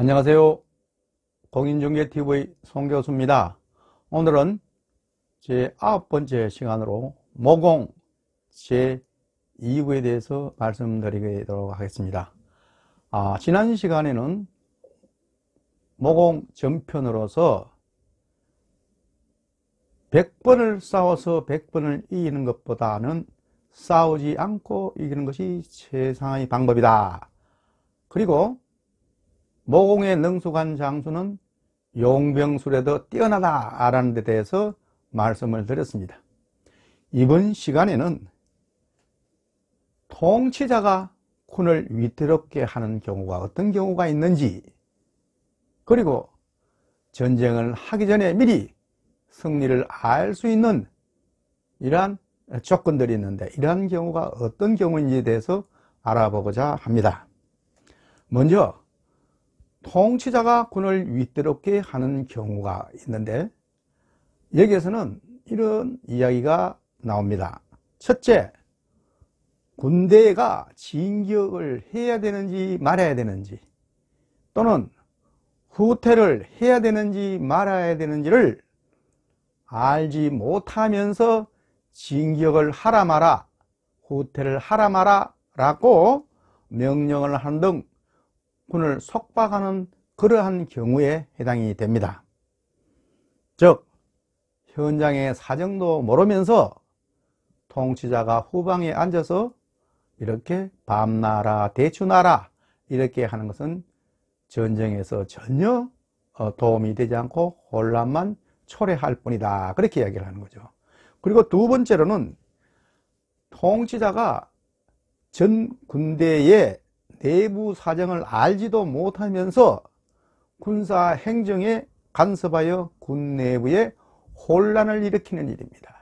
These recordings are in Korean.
안녕하세요. 공인중개TV 송교수입니다. 오늘은 제 9번째 시간으로 모공 제2부에 대해서 말씀드리도록 하겠습니다. 지난 시간에는 모공 전편으로서 100번을 싸워서 100번을 이기는 것보다는 싸우지 않고 이기는 것이 최상의 방법이다. 그리고 모공의 능숙한 장수는 용병술에도 뛰어나다 라는 데 대해서 말씀을 드렸습니다. 이번 시간에는 통치자가 군을 위태롭게 하는 경우가 어떤 경우가 있는지, 그리고 전쟁을 하기 전에 미리 승리를 알 수 있는 이러한 조건들이 있는데, 이러한 경우가 어떤 경우인지에 대해서 알아보고자 합니다. 먼저 통치자가 군을 위태롭게 하는 경우가 있는데, 여기에서는 이런 이야기가 나옵니다. 첫째, 군대가 진격을 해야 되는지 말아야 되는지, 또는 후퇴를 해야 되는지 말아야 되는지를 알지 못하면서 진격을 하라 마라, 후퇴를 하라 마라 라고 명령을 하는 등 군을 속박하는 그러한 경우에 해당이 됩니다. 즉, 현장의 사정도 모르면서 통치자가 후방에 앉아서 이렇게 밤나라 대추나라 이렇게 하는 것은 전쟁에서 전혀 도움이 되지 않고 혼란만 초래할 뿐이다, 그렇게 이야기를 하는 거죠. 그리고 두 번째로는 통치자가 전 군대의 내부 사정을 알지도 못하면서 군사 행정에 간섭하여 군 내부에 혼란을 일으키는 일입니다.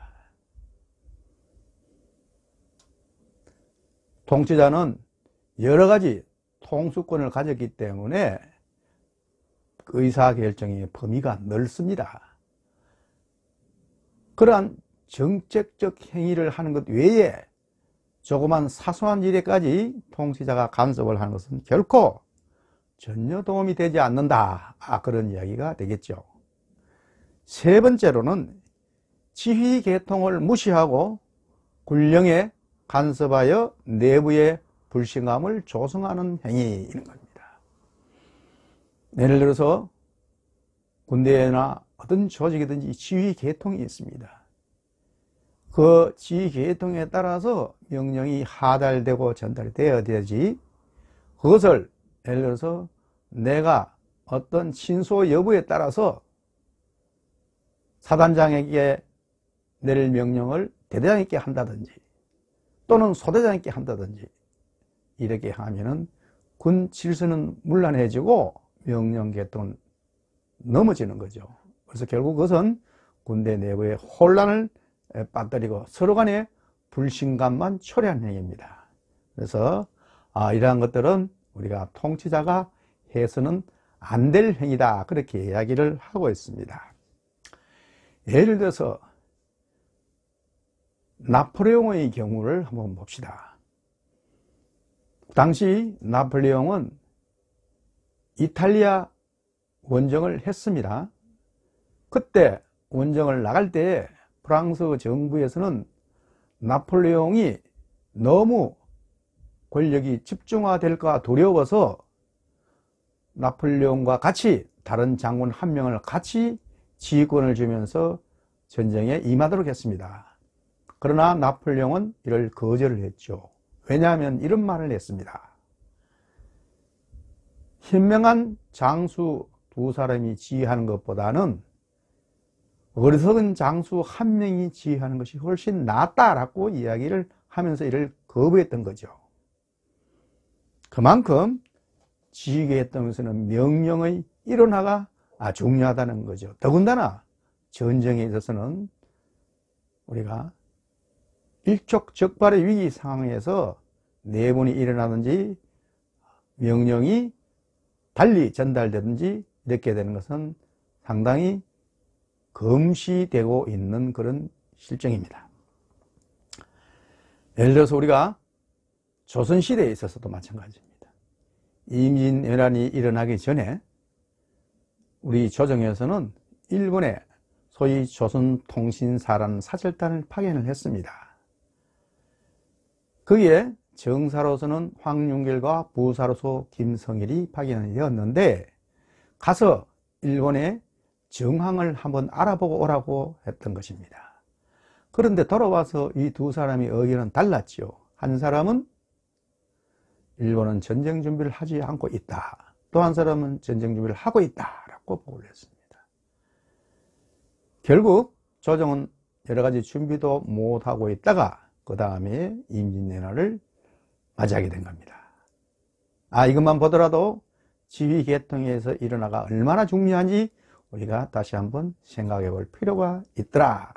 통치자는 여러 가지 통수권을 가졌기 때문에 의사결정의 범위가 넓습니다. 그러한 정책적 행위를 하는 것 외에 조그만 사소한 일에까지 통치자가 간섭을 하는 것은 결코 전혀 도움이 되지 않는다, 그런 이야기가 되겠죠. 세 번째로는 지휘 계통을 무시하고 군령에 간섭하여 내부의 불신감을 조성하는 행위인 겁니다. 예를 들어서 군대나 어떤 조직이든지 지휘 계통이 있습니다. 그 지휘 계통에 따라서 명령이 하달되고 전달이 되어야 되지, 그것을 예를 들어서 내가 어떤 친소 여부에 따라서 사단장에게 내릴 명령을 대대장에게 한다든지 또는 소대장에게 한다든지 이렇게 하면은 군 질서는 문란해지고 명령 계통은 넘어지는 거죠. 그래서 결국 그것은 군대 내부의 혼란을 빠뜨리고 서로 간의 불신감만 초래한 행위입니다. 그래서 이러한 것들은 우리가 통치자가 해서는 안 될 행위다, 그렇게 이야기를 하고 있습니다. 예를 들어서 나폴레옹의 경우를 한번 봅시다. 당시 나폴레옹은 이탈리아 원정을 했습니다. 그때 원정을 나갈 때에 프랑스 정부에서는 나폴레옹이 너무 권력이 집중화될까 두려워서 나폴레옹과 같이 다른 장군 한 명을 같이 지휘권을 주면서 전쟁에 임하도록 했습니다. 그러나 나폴레옹은 이를 거절을 했죠. 왜냐하면 이런 말을 했습니다. 현명한 장수 두 사람이 지휘하는 것보다는 어리석은 장수 한 명이 지휘하는 것이 훨씬 낫다라고 이야기를 하면서 이를 거부했던 거죠. 그만큼 지휘 계통에서는 명령의 일원화가 중요하다는 거죠. 더군다나 전쟁에 있어서는 우리가 일촉즉발의 위기 상황에서 내분이 일어나든지 명령이 달리 전달되든지 이렇게 되는 것은 상당히 금시되고 있는 그런 실정입니다. 예를 들어서 우리가 조선시대에 있어서도 마찬가지입니다. 임진왜란이 일어나기 전에 우리 조정에서는 일본에 소위 조선통신사라는 사절단을 파견을 했습니다. 거기에 정사로서는 황윤결과 부사로서 김성일이 파견이 되었는데 가서 일본의 정황을 한번 알아보고 오라고 했던 것입니다. 그런데 돌아와서 이 두 사람의 의견은 달랐지요. 한 사람은 일본은 전쟁 준비를 하지 않고 있다. 또 한 사람은 전쟁 준비를 하고 있다라고 보고를 했습니다. 결국 조정은 여러 가지 준비도 못하고 있다가 그 다음에 임진왜란을 맞이하게 된 겁니다. 이것만 보더라도 지휘계통에서 일어나가 얼마나 중요한지 우리가 다시 한번 생각해 볼 필요가 있더라.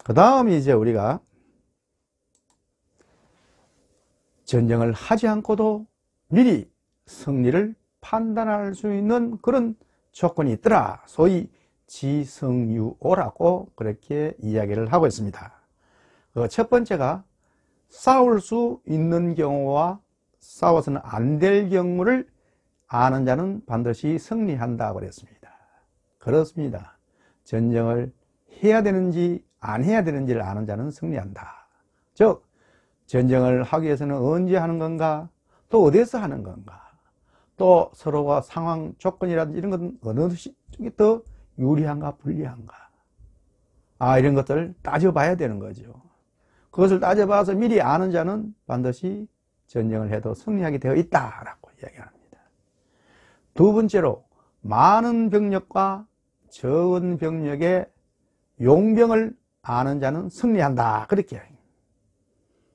그 다음 이제 우리가 전쟁을 하지 않고도 미리 승리를 판단할 수 있는 그런 조건이 있더라. 소위 지성유오라고 그렇게 이야기를 하고 있습니다. 첫 번째가 싸울 수 있는 경우와 싸워서는 안 될 경우를 아는 자는 반드시 승리한다고 그랬습니다. 그렇습니다. 전쟁을 해야 되는지 안 해야 되는지를 아는 자는 승리한다. 즉 전쟁을 하기 위해서는 언제 하는 건가, 또 어디에서 하는 건가, 또 서로가 상황 조건이라든지 이런 건 어느 쪽이 더 유리한가 불리한가, 이런 것들을 따져봐야 되는 거죠. 그것을 따져봐서 미리 아는 자는 반드시 전쟁을 해도 승리하게 되어 있다라고 이야기합니다. 두 번째로 많은 병력과 적은 병력의 용병을 아는 자는 승리한다, 그렇게 이야기합니다.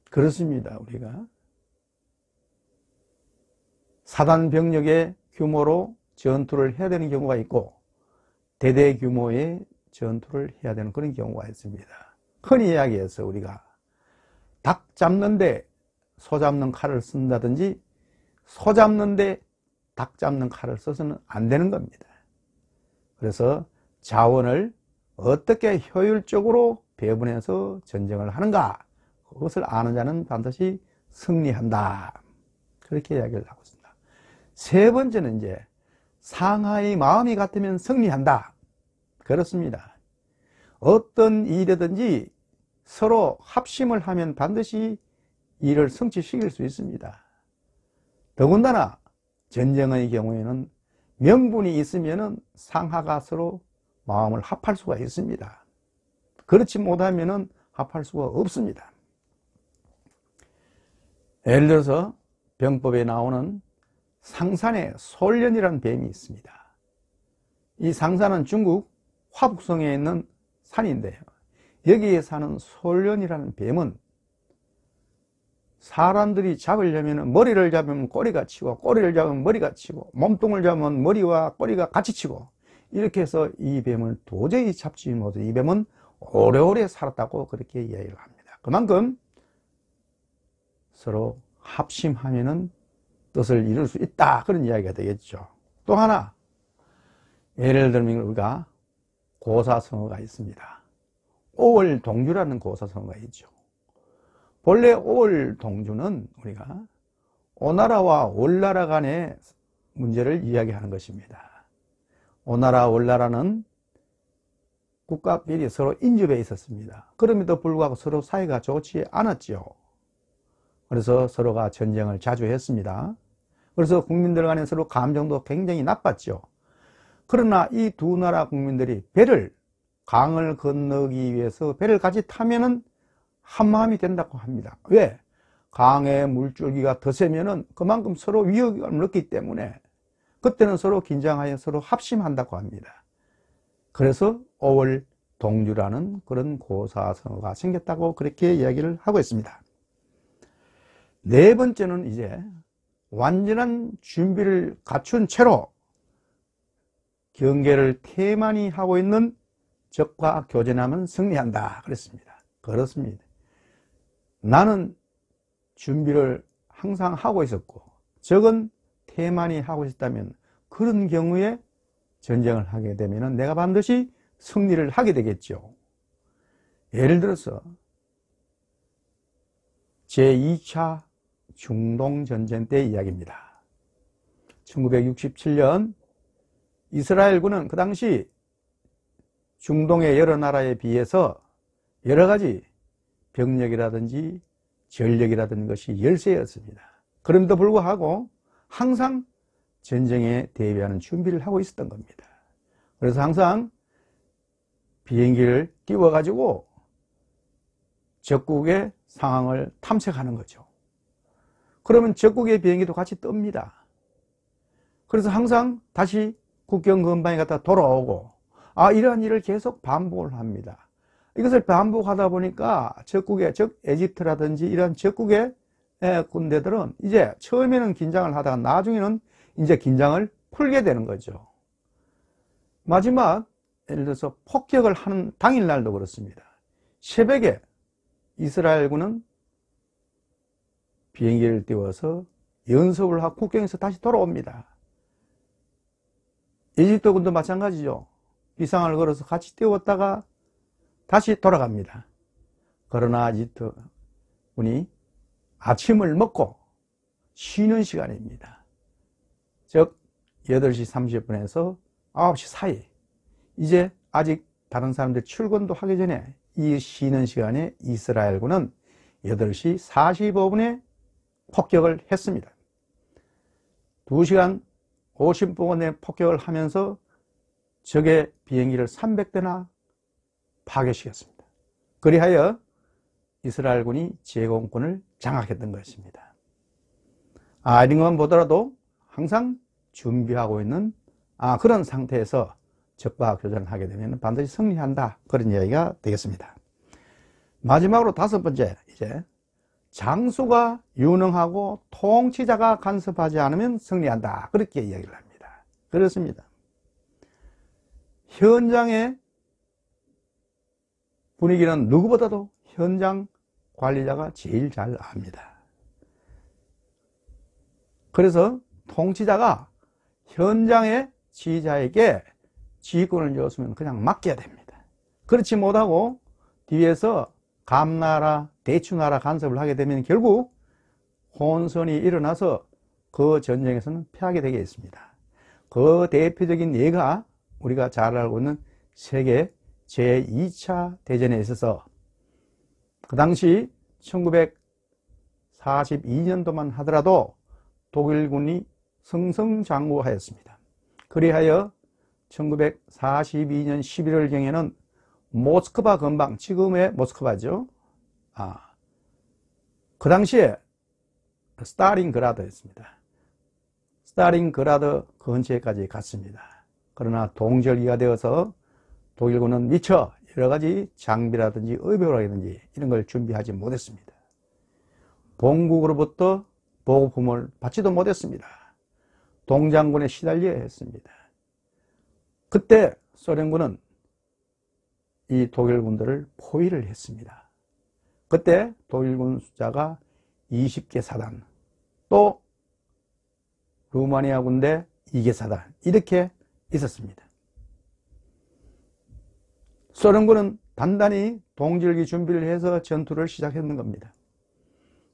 그렇습니다. 우리가 사단 병력의 규모로 전투를 해야 되는 경우가 있고 대대 규모의 전투를 해야 되는 그런 경우가 있습니다. 흔히 이야기해서 우리가 닭 잡는데 소 잡는 칼을 쓴다든지 소 잡는데 닭 잡는 칼을 써서는 안 되는 겁니다. 그래서 자원을 어떻게 효율적으로 배분해서 전쟁을 하는가, 그것을 아는 자는 반드시 승리한다, 그렇게 이야기를 하고 있습니다. 세 번째는 이제 상하의 마음이 같으면 승리한다. 그렇습니다. 어떤 일이든지 서로 합심을 하면 반드시 일을 성취시킬 수 있습니다. 더군다나 전쟁의 경우에는 명분이 있으면 상하가 서로 마음을 합할 수가 있습니다. 그렇지 못하면 합할 수가 없습니다. 예를 들어서 병법에 나오는 상산에 솔련이라는 뱀이 있습니다. 이 상산은 중국 화북성에 있는 산인데요, 여기에 사는 솔련이라는 뱀은 사람들이 잡으려면 머리를 잡으면 꼬리가 치고, 꼬리를 잡으면 머리가 치고, 몸통을 잡으면 머리와 꼬리가 같이 치고, 이렇게 해서 이 뱀을 도저히 잡지 못해 이 뱀은 오래오래 살았다고 그렇게 이야기를 합니다. 그만큼 서로 합심하면은 뜻을 이룰 수 있다, 그런 이야기가 되겠죠. 또 하나, 예를 들면 우리가 고사성어가 있습니다. 오월동주라는 고사성어가 있죠. 본래 오월동주는 우리가 오나라와 월나라 간의 문제를 이야기하는 것입니다. 오나라 월나라는 국가끼리 서로 인접해 있었습니다. 그럼에도 불구하고 서로 사이가 좋지 않았죠. 그래서 서로가 전쟁을 자주 했습니다. 그래서 국민들 간에 서로 감정도 굉장히 나빴죠. 그러나 이 두 나라 국민들이 강을 건너기 위해서 배를 같이 타면은 한마음이 된다고 합니다. 왜? 강의 물줄기가 더 세면은 그만큼 서로 위협감을 느끼기 때문에 그때는 서로 긴장하여 서로 합심한다고 합니다. 그래서 오월동주라는 그런 고사성어가 생겼다고 그렇게 이야기를 하고 있습니다. 네 번째는 이제 완전한 준비를 갖춘 채로 경계를 태만히 하고 있는 적과 교전하면 승리한다, 그랬습니다. 그렇습니다. 나는 준비를 항상 하고 있었고 적은 태만히 하고 있었다면 그런 경우에 전쟁을 하게 되면 내가 반드시 승리를 하게 되겠죠. 예를 들어서 제2차 중동전쟁 때 이야기입니다. 1967년 이스라엘군은 그 당시 중동의 여러 나라에 비해서 여러 가지 병력이라든지 전력이라든지 것이 열세였습니다. 그럼에도 불구하고 항상 전쟁에 대비하는 준비를 하고 있었던 겁니다. 그래서 항상 비행기를 띄워가지고 적국의 상황을 탐색하는 거죠. 그러면 적국의 비행기도 같이 뜹니다. 그래서 항상 다시 국경 근방에 갔다 돌아오고, 이러한 일을 계속 반복을 합니다. 이것을 반복하다 보니까 적국의, 즉 에집트라든지 이런 적국의 군대들은 이제 처음에는 긴장을 하다가 나중에는 이제 긴장을 풀게 되는 거죠. 마지막 예를 들어서 폭격을 하는 당일날도 그렇습니다. 새벽에 이스라엘군은 비행기를 띄워서 연습을 하고 국경에서 다시 돌아옵니다. 에집트군도 마찬가지죠. 비상을 걸어서 같이 띄웠다가 다시 돌아갑니다. 그러나 에집트군이 아침을 먹고 쉬는 시간입니다. 즉 8시 30분에서 9시 사이, 이제 아직 다른 사람들 출근도 하기 전에 이 쉬는 시간에 이스라엘군은 8시 45분에 폭격을 했습니다. 2시간 50분의 폭격을 하면서 적의 비행기를 300대나 파괴시켰습니다. 그리하여 이스라엘군이 제공권을 장악했던 것입니다. 이런 것만 보더라도 항상 준비하고 있는 그런 상태에서 적과 교전을 하게 되면 반드시 승리한다, 그런 이야기가 되겠습니다. 마지막으로 5번째, 이제 장수가 유능하고 통치자가 간섭하지 않으면 승리한다, 그렇게 이야기를 합니다. 그렇습니다. 현장의 분위기는 누구보다도 현장 관리자가 제일 잘 압니다. 그래서 통치자가 현장의 지휘자에게 지휘권을 줬으면 그냥 맡겨야 됩니다. 그렇지 못하고 뒤에서 감나라, 대추나라 간섭을 하게 되면 결국 혼선이 일어나서 그 전쟁에서는 패하게 되겠습니다. 그 대표적인 예가 우리가 잘 알고 있는 세계 제2차 대전에 있어서 그 당시 1942년도만 하더라도 독일군이 승승장구하였습니다. 그리하여 1942년 11월경에는 모스크바 근방, 지금의 모스크바죠. 그 당시에 스탈린그라드였습니다. 스탈린그라드 근처에까지 갔습니다. 그러나 동절기가 되어서 독일군은 미처 여러 가지 장비라든지 의료라든지 이런 걸 준비하지 못했습니다. 본국으로부터 보급품을 받지도 못했습니다. 동장군에 시달려야 했습니다. 그때 소련군은 이 독일군들을 포위를 했습니다. 그때 독일군 숫자가 20개 사단, 또 루마니아 군대 2개 사단, 이렇게 있었습니다. 소련군은 단단히 동절기 준비를 해서 전투를 시작했는 겁니다.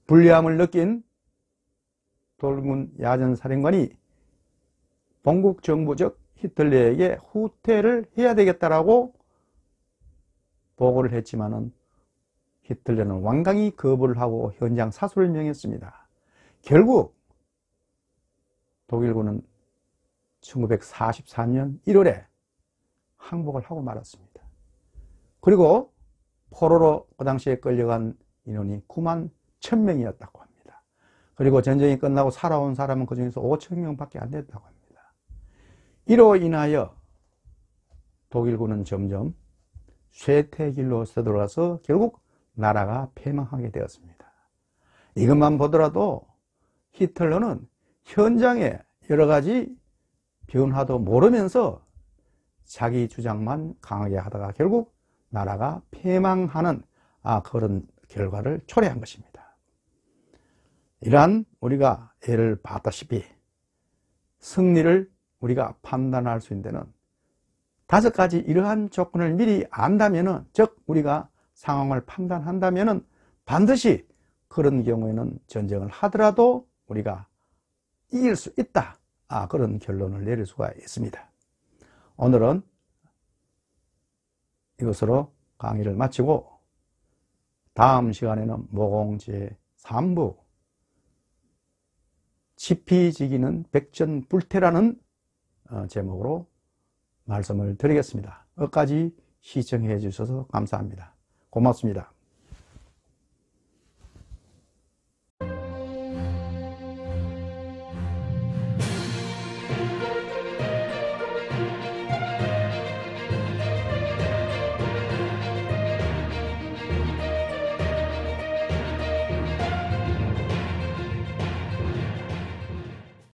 불리함을 느낀 독일군 야전사령관이 본국 정부, 즉 히틀러에게 후퇴를 해야 되겠다라고 보고를 했지만은 히틀러는 완강히 거부를 하고 현장 사수를 명했습니다. 결국 독일군은 1944년 1월에 항복을 하고 말았습니다. 그리고 포로로 그 당시에 끌려간 인원이 9만 1000명이었다고 합니다. 그리고 전쟁이 끝나고 살아온 사람은 그 중에서 5000명밖에 안 됐다고 합니다. 이로 인하여 독일군은 점점 쇠퇴길로 서들어가서 결국 나라가 패망하게 되었습니다. 이것만 보더라도 히틀러는 현장에 여러 가지 변화도 모르면서 자기 주장만 강하게 하다가 결국 나라가 패망하는 그런 결과를 초래한 것입니다. 이러한 우리가 예를 봤다시피 승리를 우리가 판단할 수 있는 데는 5가지 이러한 조건을 미리 안다면은, 즉 우리가 상황을 판단한다면은 반드시 그런 경우에는 전쟁을 하더라도 우리가 이길 수 있다, 그런 결론을 내릴 수가 있습니다. 오늘은 이것으로 강의를 마치고 다음 시간에는 모공 제3부 지피지기는 백전불태라는 제목으로 말씀을 드리겠습니다. 끝까지 시청해 주셔서 감사합니다. 고맙습니다.